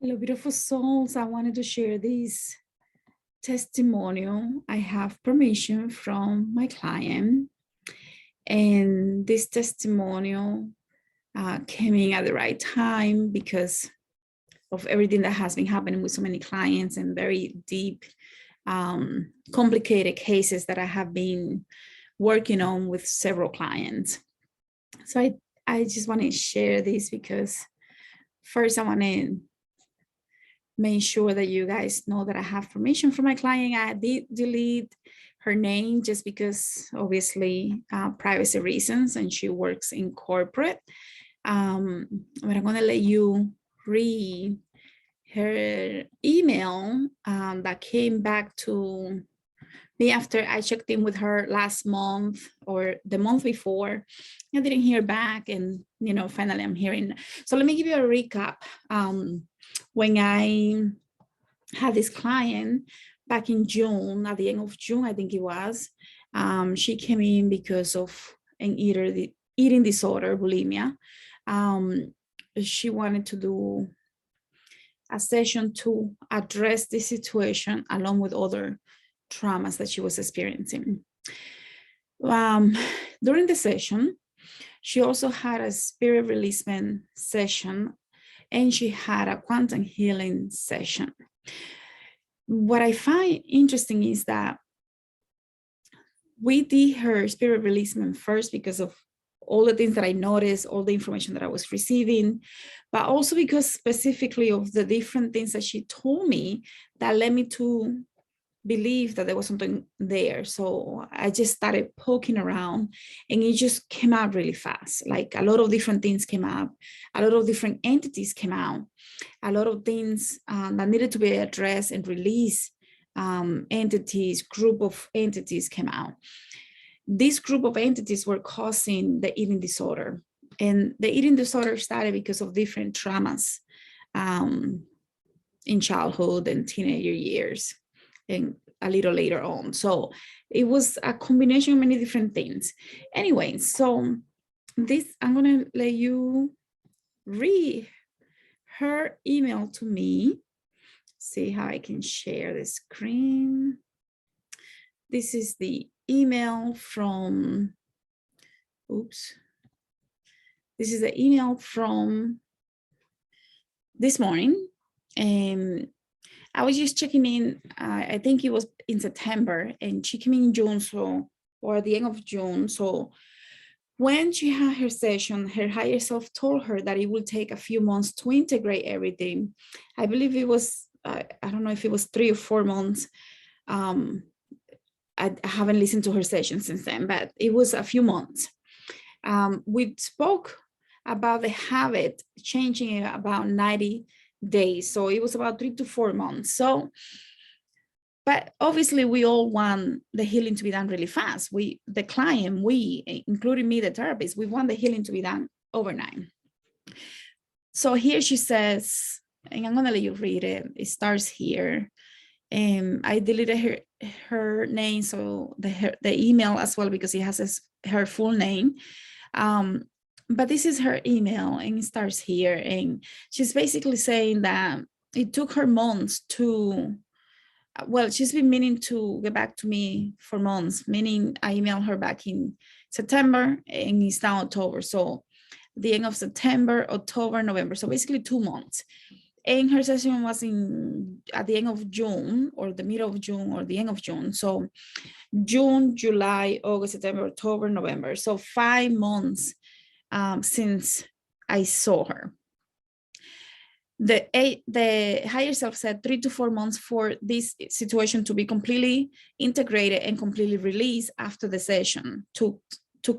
Hello, beautiful souls. I wanted to share this testimonial. I have permission from my client, and this testimonial came in at the right time because of everything that has been happening with so many clients and very deep, complicated cases that I have been working on with several clients. So I just want to share this because first I want to make sure that you guys know that I have permission from my client. I did delete her name just because obviously privacy reasons, and she works in corporate. But I'm going to let you read her email that came back to me after I checked in with her last month or the month before. I didn't hear back, and finally I'm hearing. So let me give you a recap. When I had this client back in June, at the end of June, I think it was, she came in because of an eating disorder, bulimia. She wanted to do a session to address this situation along with other traumas that she was experiencing. During the session, she also had a spirit releasement session, and she had a quantum healing session. What I find interesting is that we did her spirit releasement first because of all the things that I noticed, all the information that I was receiving, but also because specifically of the different things that she told me that led me to believe that there was something there. So I just started poking around, and it just came out really fast. Like a lot of different things came up, a lot of different entities came out, a lot of things that needed to be addressed and released. Entities, group of entities came out. This group of entities were causing the eating disorder, and the eating disorder started because of different traumas in childhood and teenager years, and a little later on. So it was a combination of many different things. Anyway, so this, I'm gonna let you read her email to me. See how I can share the screen. This is the email from, oops. This is the email from this morning. And I was just checking in, I think it was in September, and she came in June, so, or at the end of June. So when she had her session, her higher self told her that it will take a few months to integrate everything. I believe it was, I don't know if it was 3 or 4 months. I haven't listened to her session since then, but it was a few months. We spoke about the habit changing in about 90 days. So it was about 3 to 4 months. So, but obviously we all want the healing to be done really fast. The client, including me, the therapist, we want the healing to be done overnight. So here she says, and I'm gonna let you read it. It starts here. I deleted her name, so the email as well, because it has her full name. But this is her email, and it starts here. And she's basically saying that it took her months to, well, she's been meaning to get back to me for months, meaning I emailed her back in September, and it's now October. So the end of September, October, November. So basically 2 months. And her session was at the end of June, or the middle of June, or the end of June. So June, July, August, September, October, November. So 5 months since I saw her. The higher self said 3 to 4 months for this situation to be completely integrated and completely released after the session took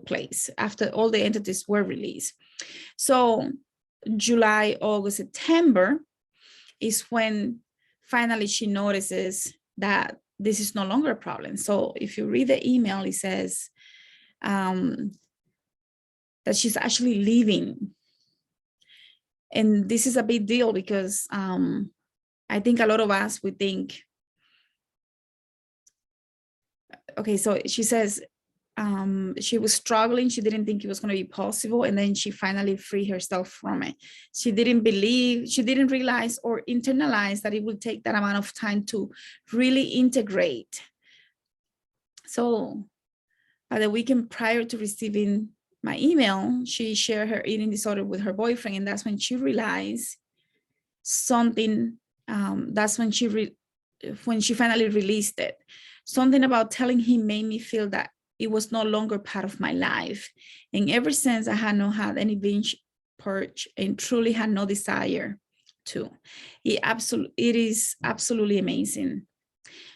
place, after all the entities were released. So July, August, September is when finally she notices that this is no longer a problem. So if you read the email, it says that she's actually leaving. And this is a big deal because I think a lot of us would think, okay, so she says, she was struggling. She didn't think it was going to be possible. And then she finally freed herself from it. She didn't realize or internalize that it would take that amount of time to really integrate. So by the weekend prior to receiving my email, she shared her eating disorder with her boyfriend. And that's when she realized something. That's when she finally released it. Something about telling him made me feel that it was no longer part of my life. And ever since, I had not had any binge purge and truly had no desire to. It is absolutely amazing.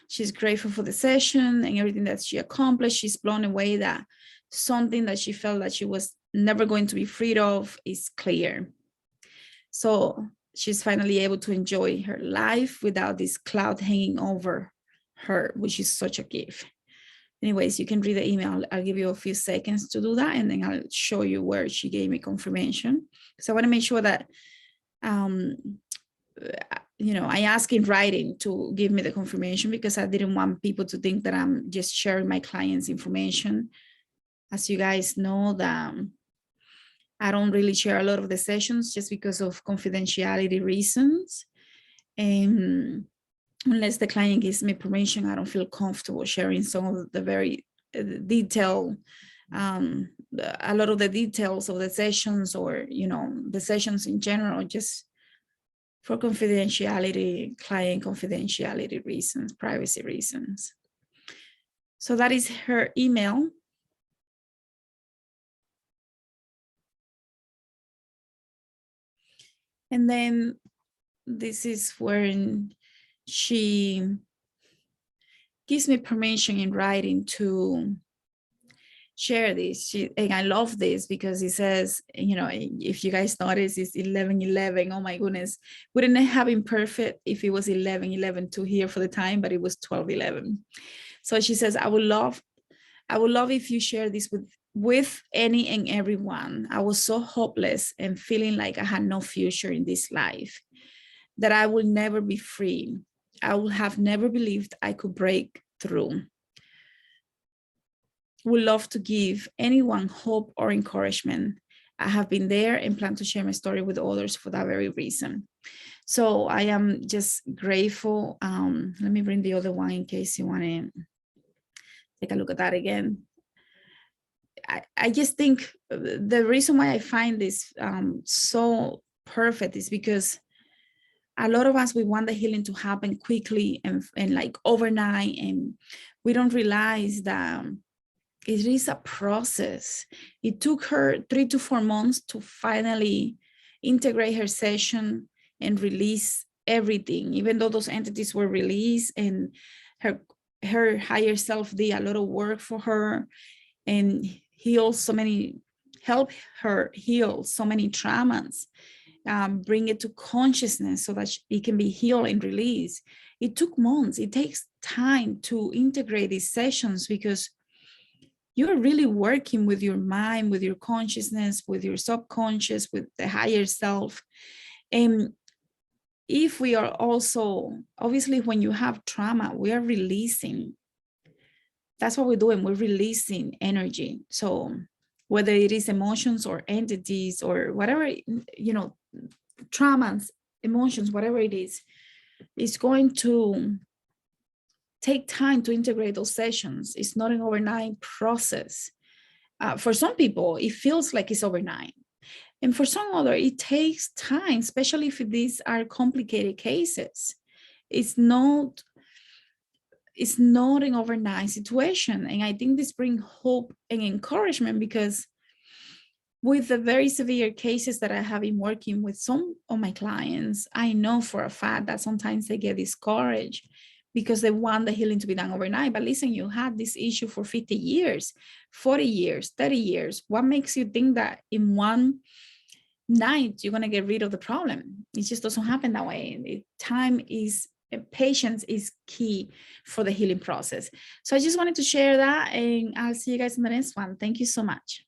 She's grateful for the session and everything that she accomplished. She's blown away that something that she felt that she was never going to be freed of is clear. So she's finally able to enjoy her life without this cloud hanging over her, which is such a gift. Anyways, you can read the email. I'll give you a few seconds to do that, and then I'll show you where she gave me confirmation. So I want to make sure that, I ask in writing to give me the confirmation, because I didn't want people to think that I'm just sharing my clients' information. As you guys know, that I don't really share a lot of the sessions just because of confidentiality reasons. And unless the client gives me permission, I don't feel comfortable sharing some of the very detailed, a lot of the details of the sessions, or, the sessions in general, just for confidentiality, client confidentiality reasons, privacy reasons. So that is her email. And then this is when she gives me permission in writing to share this. And I love this because it says, if you guys notice, it's 11:11. Oh my goodness. Wouldn't it have been perfect if it was 11:11 to here for the time, but it was 12:11. So she says, I would love if you share this with any and everyone. I was so hopeless and feeling like I had no future in this life, that I will never be free. I would have never believed I could break through. Would love to give anyone hope or encouragement. I have been there and plan to share my story with others for that very reason. So I am just grateful. Let me bring the other one in case you want to take a look at that again. I just think the reason why I find this so perfect is because a lot of us, we want the healing to happen quickly and like overnight, and we don't realize that it is a process. It took her 3 to 4 months to finally integrate her session and release everything, even though those entities were released, and her higher self did a lot of work for her and help her heal so many traumas. Bring it to consciousness so that it can be healed and released. It took months. It takes time to integrate these sessions, because you're really working with your mind, with your consciousness, with your subconscious, with the higher self. And if we are also, obviously, when you have trauma, we are releasing. That's what we're doing. We're releasing energy. So whether it is emotions or entities or whatever, traumas, emotions, whatever it is, it's going to take time to integrate those sessions. It's not an overnight process. For some people, it feels like it's overnight. And for some other, it takes time, especially if these are complicated cases. It's not an overnight situation. And I think this brings hope and encouragement, because with the very severe cases that I have been working with some of my clients, I know for a fact that sometimes they get discouraged because they want the healing to be done overnight. But listen, you had this issue for 50 years, 40 years, 30 years. What makes you think that in one night you're going to get rid of the problem? It just doesn't happen that way. Patience is key for the healing process. So I just wanted to share that, and I'll see you guys in the next one. Thank you so much.